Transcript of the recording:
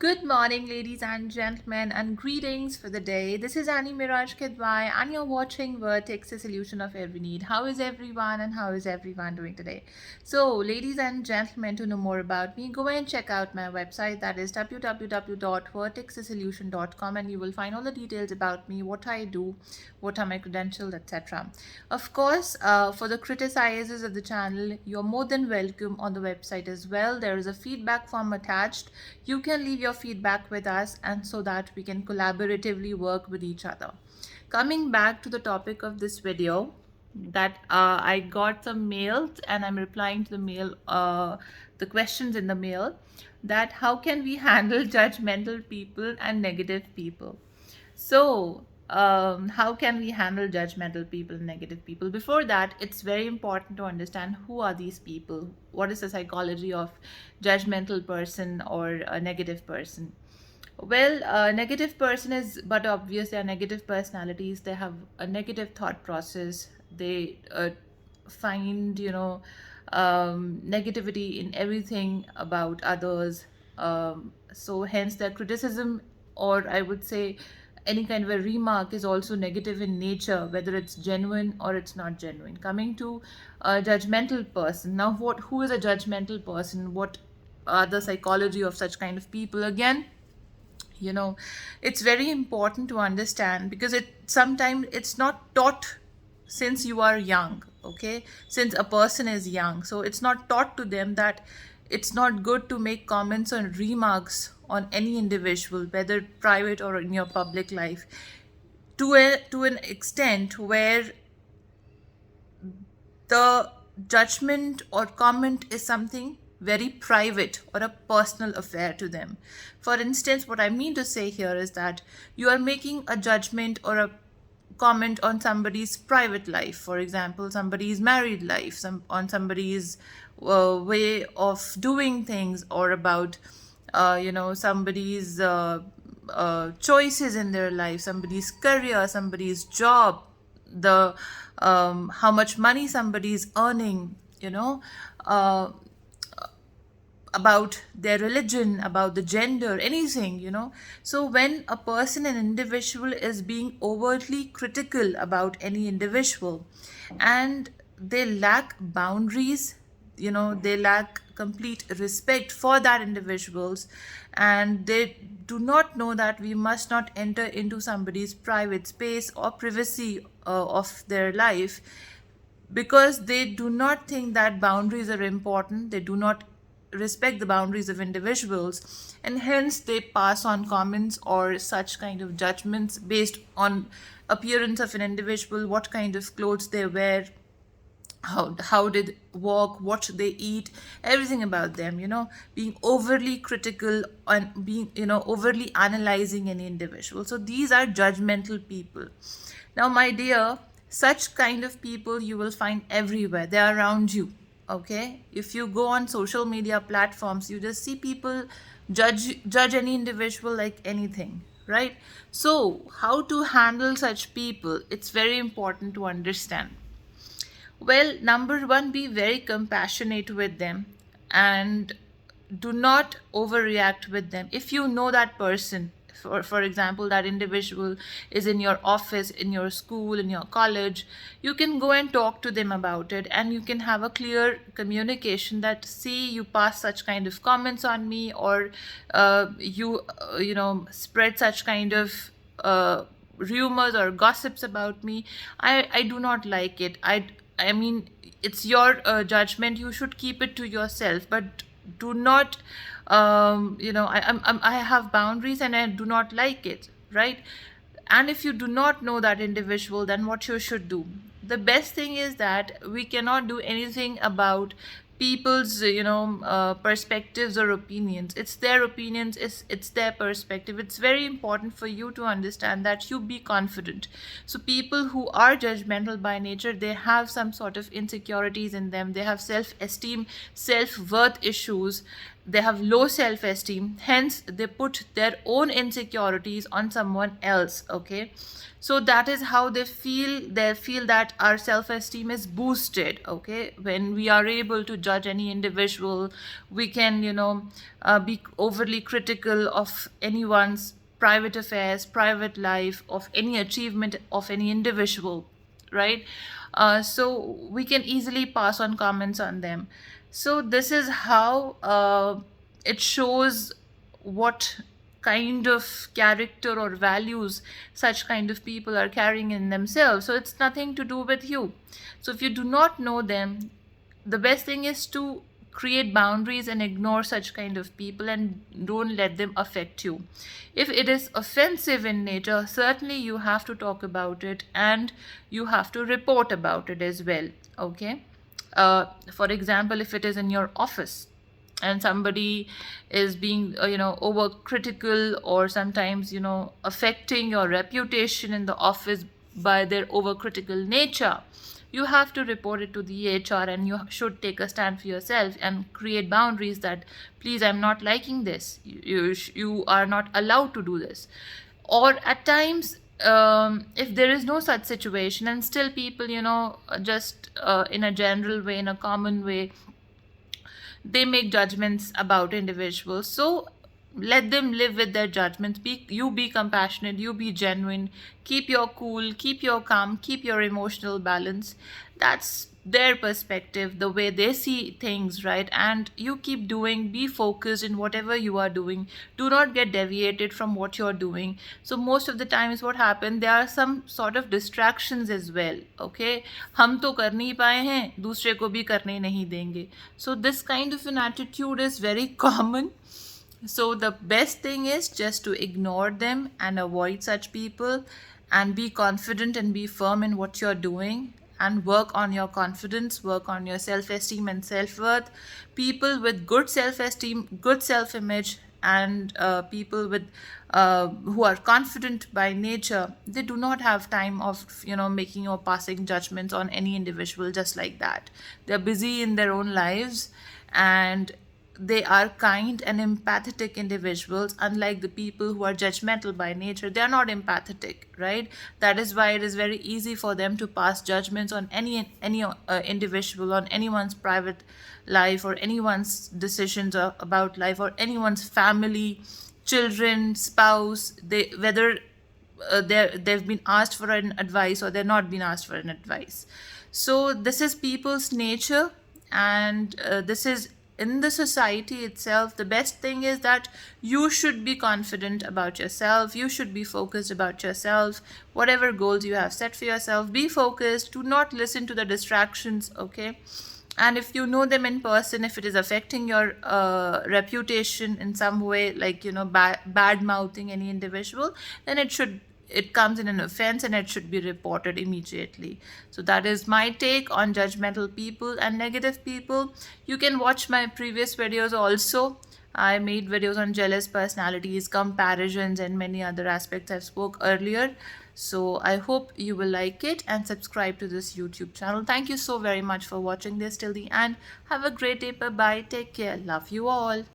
Good morning, ladies and gentlemen, and greetings for the day. This is Meraj Kidwai, and you're watching Vertex, the solution of every need. How is everyone, and how is everyone doing today? So, ladies and gentlemen, to know more about me, go and check out my website, that is www.vertexthesolution.com, and you will find all the details about me, what I do, what are my credentials, etc. Of course, for the criticizers of the channel, you're more than welcome on the website as well. There is a feedback form attached. You can leave your feedback with us, and so that we can collaboratively work with each other. Coming back to the topic of this video, that I got some mails and I'm replying to the mail, the questions in the mail, that how can we handle judgmental people and negative people. So how can we handle judgmental people and negative people? Before that, it's very important to understand who are these people, what is the psychology of judgmental person or a negative person. Well, a negative person is but obvious. They are negative personalities. They have a negative thought process. They find negativity in everything about others. So hence their criticism, or I would say any kind of a remark, is also negative in nature, whether it's genuine or it's not genuine. Coming to a judgmental person, now who is a judgmental person? What are the psychology of such kind of people? Again, it's very important to understand, because sometimes it's not taught since you are young. Okay, since a person is young, so it's not taught to them that it's not good to make comments or remarks on any individual, whether private or in your public life, to an extent where the judgment or comment is something very private or a personal affair to them. For instance, what I mean to say here is that you are making a judgment or a comment on somebody's private life, for example, somebody's married life, on somebody's way of doing things, or about somebody's choices in their life, somebody's career, somebody's job, the how much money somebody is earning, uh, about their religion, about the gender, anything, So when a person, an individual, is being overtly critical about any individual, and they lack boundaries, they lack complete respect for that individuals, and they do not know that we must not enter into somebody's private space or privacy of their life, because they do not think that boundaries are important. They do not respect the boundaries of individuals, and hence they pass on comments or such kind of judgments based on appearance of an individual, what kind of clothes they wear, how they walk, what they eat, everything about them, being overly critical and being, overly analyzing any individual. So these are judgmental people. Now, my dear, such kind of people you will find everywhere. They are around you. Okay, if you go on social media platforms, you just see people judge any individual like anything, right? So how to handle such people, it's very important to understand. Well, number one, be very compassionate with them, and do not overreact with them. If you know that person, for example, that individual is in your office, in your school, in your college, you can go and talk to them about it, and you can have a clear communication that, see, you pass such kind of comments on me, or spread such kind of rumors or gossips about me. I do not like it. I mean, it's your judgment. You should keep it to yourself, but do not, I have boundaries and I do not like it, right? And if you do not know that individual, then what you should do? The best thing is that we cannot do anything about people's perspectives or opinions. It's their opinions, it's their perspective. It's very important for you to understand that you be confident. So people who are judgmental by nature, they have some sort of insecurities in them. They have self-esteem, self-worth issues, they have low self esteem, hence they put their own insecurities on someone else. Okay, so that is how they feel that our self esteem is boosted. Okay, when we are able to judge any individual, we can, be overly critical of anyone's private affairs, private life, of any achievement of any individual, right? So we can easily pass on comments on them. So this is how it shows what kind of character or values such kind of people are carrying in themselves. So it's nothing to do with you. So if you do not know them, the best thing is to create boundaries and ignore such kind of people and don't let them affect you. If it is offensive in nature, certainly you have to talk about it and you have to report about it as well. Okay, for example, if it is in your office and somebody is being overcritical, or sometimes affecting your reputation in the office by their overcritical nature, you have to report it to the HR, and you should take a stand for yourself and create boundaries that, please, I'm not liking this. You are not allowed to do this. Or at times, if there is no such situation and still people, just in a general way, in a common way, they make judgments about individuals. So let them live with their judgments. Be compassionate, you be genuine, keep your cool, keep your calm, keep your emotional balance. That's their perspective, the way they see things, right? And you keep doing, be focused in whatever you are doing. Do not get deviated from what you're doing. So most of the times what happens, there are some sort of distractions as well. Okay, हम तो कर नहीं पाए हैं, दूसरे को भी करने नहीं देंगे. So this kind of an attitude is very common. So the best thing is just to ignore them and avoid such people, and be confident and be firm in what you're doing, and work on your confidence, work on your self-esteem and self-worth. People with good self-esteem, good self-image, and people with who are confident by nature, they do not have time of making or passing judgments on any individual just like that. They're busy in their own lives, and they are kind and empathetic individuals, unlike the people who are judgmental by nature. They are not empathetic, right? That is why it is very easy for them to pass judgments on any individual, on anyone's private life, or anyone's decisions about life, or anyone's family, children, spouse. Whether they've been asked for an advice or they're not been asked for an advice. So this is people's nature, and this is in the society itself. The best thing is that you should be confident about yourself, you should be focused about yourself. Whatever goals you have set for yourself, be focused, do not listen to the distractions. Okay, and if you know them in person, if it is affecting your reputation in some way, like bad mouthing any individual, then it comes in an offense and it should be reported immediately. So that is my take on judgmental people and negative people. You can watch my previous videos also. I made videos on jealous personalities, comparisons, and many other aspects I spoke earlier. So I hope you will like it and subscribe to this YouTube channel. Thank you so very much for watching this till the end. Have a great day. Bye bye. Take care. Love you all.